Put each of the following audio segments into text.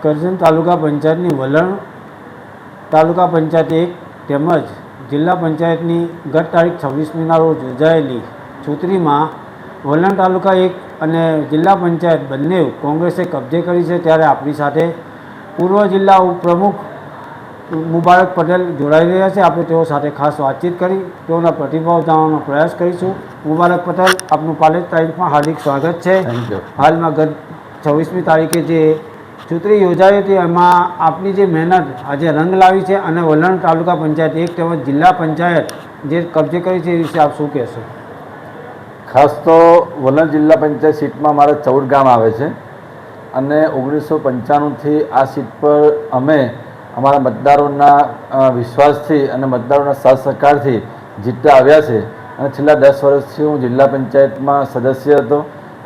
કરજણ તાલુકા પંચાયતની વલણ તાલુકા પંચાયત એક તેમજ જિલ્લા પંચાયતની ગત તારીખ 26મીના રોજ યોજાયેલી ચૂંટણીમાં વલણ તાલુકા એક અને જિલ્લા પંચાયત બંને કોંગ્રેસે કબજે કરી છે। ત્યારે આપણી સાથે પૂર્વ જિલ્લા ઉપપ્રમુખ મુબારક પટેલ જોડાઈ રહ્યા છે। આપણે તેઓ સાથે ખાસ વાતચીત કરી તેઓના પ્રતિભાવ જાણવાનો પ્રયાસ કરીશું। મુબારક પટેલ, આપનું પાલેજ ટાઈમ્સમાં હાર્દિક સ્વાગત છે। હાલમાં ગત 26મી તારીખે જે ચૂંટણી યોજાઈ હતી એમાં આપની જે મહેનત આજે રંગ લાવી છે અને વલણ તાલુકા પંચાયત એક તેમજ જિલ્લા પંચાયત જે કબજે કરી છે એ વિશે આપ શું કહેશો? ખાસ તો વલણ જિલ્લા પંચાયત સીટમાં મારા 14 ગામ આવે છે અને 1995થી આ સીટ પર અમે અમારા મતદારોના વિશ્વાસથી અને મતદારોના સાથ સહકારથી જીતતા આવ્યા છે અને છેલ્લા 10 વર્ષથી હું જિલ્લા પંચાયતમાં સદસ્ય હતો।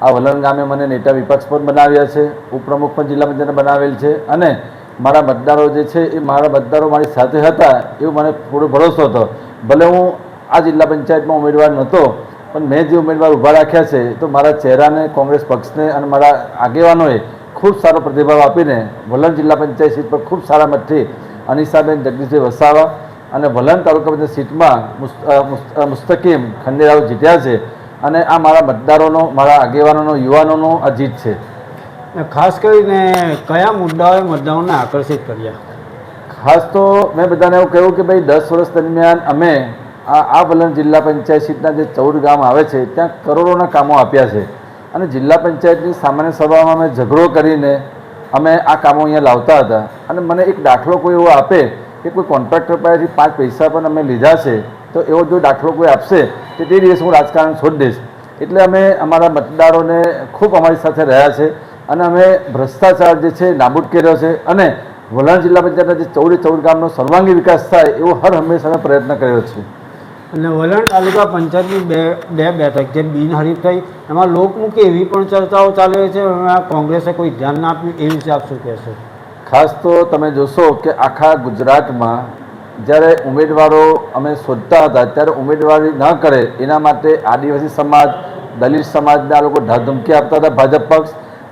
આ વલણ ગામે મને નેતા વિપક્ષ પણ બનાવ્યા છે, ઉપપ્રમુખ પણ જિલ્લા પંચાયતને બનાવેલ છે અને મારા મતદારો જે છે એ મારા મતદારો મારી સાથે હતા એવું મને થોડો ભરોસો હતો। ભલે હું આ જિલ્લા પંચાયતમાં ઉમેદવાર નહોતો પણ મેં જે ઉમેદવાર ઊભા રાખ્યા છે તો મારા ચહેરાને, કોંગ્રેસ પક્ષને અને મારા આગેવાનોએ ખૂબ સારો પ્રતિભાવ આપીને વલણ જિલ્લા પંચાયત સીટ પર ખૂબ સારા મતથી અનિશાબેન જગદીશભાઈ વસાવા અને વલણ તાલુકા પંચાયત સીટમાં મુસ્તકીમ ખંડેરાવ જીત્યા છે અને આ મારા મતદારોનો, મારા આગેવાનોનો, યુવાનોનો આ જીત છે। ખાસ કરીને કયા મુદ્દાઓએ મતદારોને આકર્ષિત કર્યા? ખાસ તો મેં બધાને એવું કહ્યું કે ભાઈ 10 વર્ષ દરમિયાન અમે આ વલણ જિલ્લા પંચાયત સીટના જે 14 ગામ આવે છે ત્યાં કરોડોના કામો આપ્યા છે અને જિલ્લા પંચાયતની સામાન્ય સભામાં અમે ઝઘડો કરીને અમે આ કામો અહીંયા લાવતા હતા અને મને એક દાખલો કોઈ એવો આપે કે કોઈ કોન્ટ્રાક્ટર પાસેથી 5 પૈસા પણ અમે લીધા છે તો એવો જો દાખલો કોઈ આપશે તો તે દિવસ હું રાજકારણ છોડી દઈશ। એટલે અમે અમારા મતદારોને ખૂબ અમારી સાથે રહ્યા છે અને અમે ભ્રષ્ટાચાર જે છે નાબૂદ કર્યો છે અને વલણ જિલ્લા પંચાયતના જે 14 ગામનો સર્વાંગી વિકાસ થાય એવો હર હંમેશા પ્રયત્ન કર્યો છે। અને વલણ તાલુકા પંચાયતની બે બેઠક જે બિનહરીફ થઈ એમાં લોકમુખી એવી પણ ચર્ચાઓ ચાલે છે એમાં કોંગ્રેસે કોઈ ધ્યાન ના આપ્યું એ વિશે આપ શું કહેશો? ખાસ તો તમે જોશો કે આખા ગુજરાતમાં જ્યારે ઉમેદવારો અમે શોધતા હતા ત્યારે ઉમેદવારી ન કરે એના માટે આદિવાસી સમાજ, દલિત સમાજના લોકો ધમકી આપતા હતા ભાજપ પક્ષ,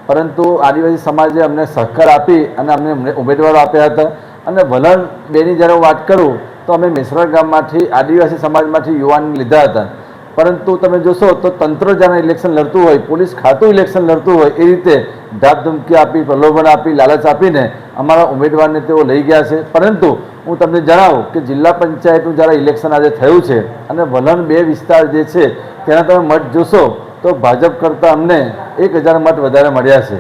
પરંતુ આદિવાસી સમાજે અમને સહકાર આપી અને અમને ઉમેદવારો આપ્યા હતા। અને વલણ બેની જ્યારે હું વાત કરું તો અમે મેસરા ગામમાંથી આદિવાસી સમાજમાંથી યુવાન લીધા હતા, પરંતુ તમે જોશો તો તંત્ર જ્યારે ઇલેક્શન લડતું હોય, પોલીસ ખાતું ઇલેક્શન લડતું હોય એ રીતે ધમકી આપી, પ્રલોભન આપી, લાલચ આપીને અમારા ઉમેદવારને તેઓ લઈ ગયા છે। પરંતુ હું તમને જણાવું કે જિલ્લા પંચાયતનું જ્યારે ઇલેક્શન આજે થયું છે અને વલણ 2 વિસ્તાર જે છે તેના તમે મત જોશો તો ભાજપ કરતાં અમને 1000 મત વધારે મળ્યા છે।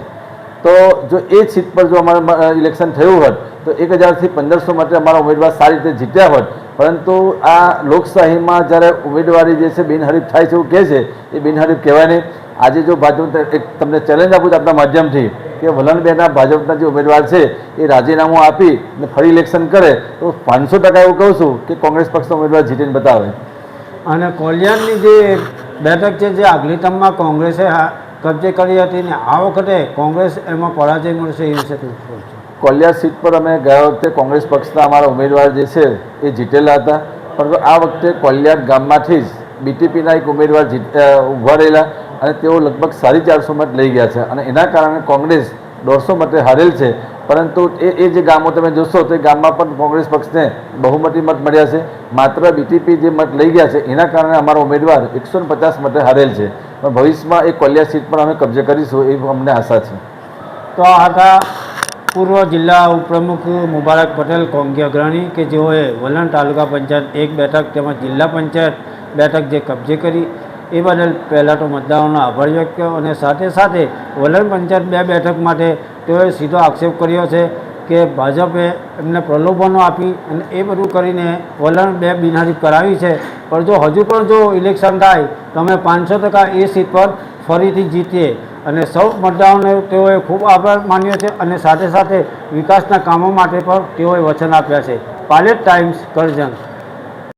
તો જો એ સીટ પર જો અમારું ઇલેક્શન થયું હોત તો 1000થી 1500 માટે અમારા ઉમેદવાર સારી રીતે જીત્યા હોત, પરંતુ આ લોકશાહીમાં જ્યારે ઉમેદવારી જે છે બિનહરીફ થાય છે એવું કહે છે એ બિનહરીફ કહેવાય નહીં। આજે જો ભાજપ એક તમને ચેલેન્જ આપું છું આપણા માધ્યમથી કે વલણ બેના ભાજપના જે ઉમેદવાર છે એ રાજીનામું આપી અને ફરી ઇલેક્શન કરે તો 500% એવું કહું છું કે કોંગ્રેસ પક્ષનો ઉમેદવાર જીતીને બતાવે। અને કોલિયારની જે બેઠક છે જે આગલી ટર્મમાં કોંગ્રેસે કબજે કરી હતી ને આ વખતે કોંગ્રેસ એમાં પરાજય મળશે એ વિશે શું છે? કોલિયા સીટ પર અમે ગયા વખતે કોંગ્રેસ પક્ષના અમારા ઉમેદવાર જે છે એ જીતેલા હતા, પરંતુ આ વખતે કોલિયાદ ગામમાંથી જ બીટીપીના એક ઉમેદવાર ઊભા રહેલા અને તેઓ લગભગ 450 મત લઈ ગયા છે અને એના કારણે કોંગ્રેસ 150 મતે હારેલ છે। પરંતુ એ જે ગામો તમે જોશો તો એ ગામમાં પણ કોંગ્રેસ પક્ષને બહુમતી મત મળ્યા છે, માત્ર બીટીપી જે મત લઈ ગયા છે એના કારણે અમારો ઉમેદવાર 150 મતે હારેલ છે। પણ ભવિષ્યમાં એ કોલિયા સીટ પર અમે કબજે કરીશું એ અમને આશા છે। તો આ હતા પૂર્વ જિલ્લા ઉપપ્રમુખ મુબારક પટેલ કોંગ્રેસ અગ્રણી કે જેઓએ વલણ તાલુકા પંચાયત 1 બેઠક તેમજ જિલ્લા પંચાયત બેઠક જે કબજે કરી એ બદલ પહેલાં તો મતદારોનો આભાર વ્યક્ત કર્યો અને સાથે સાથે વલણ પંચાયત 2 બેઠક માટે તેઓએ સીધો આક્ષેપ કર્યો છે કે ભાજપે એમને પ્રલોભનો આપી અને એ બધું કરીને વલણ 2 બિનહરીફ કરાવી છે, પણ જો હજુ પણ જો ઇલેક્શન થાય તો અમે 500% એ સીટ પર ફરીથી જીતીએ અને સૌ મતદારોને તેઓએ ખૂબ આભાર માન્યો છે અને સાથે સાથે વિકાસના કામો માટે પણ તેઓએ વચન આપ્યા છે। પાલેજ ટાઈમ્સ, કરજણ।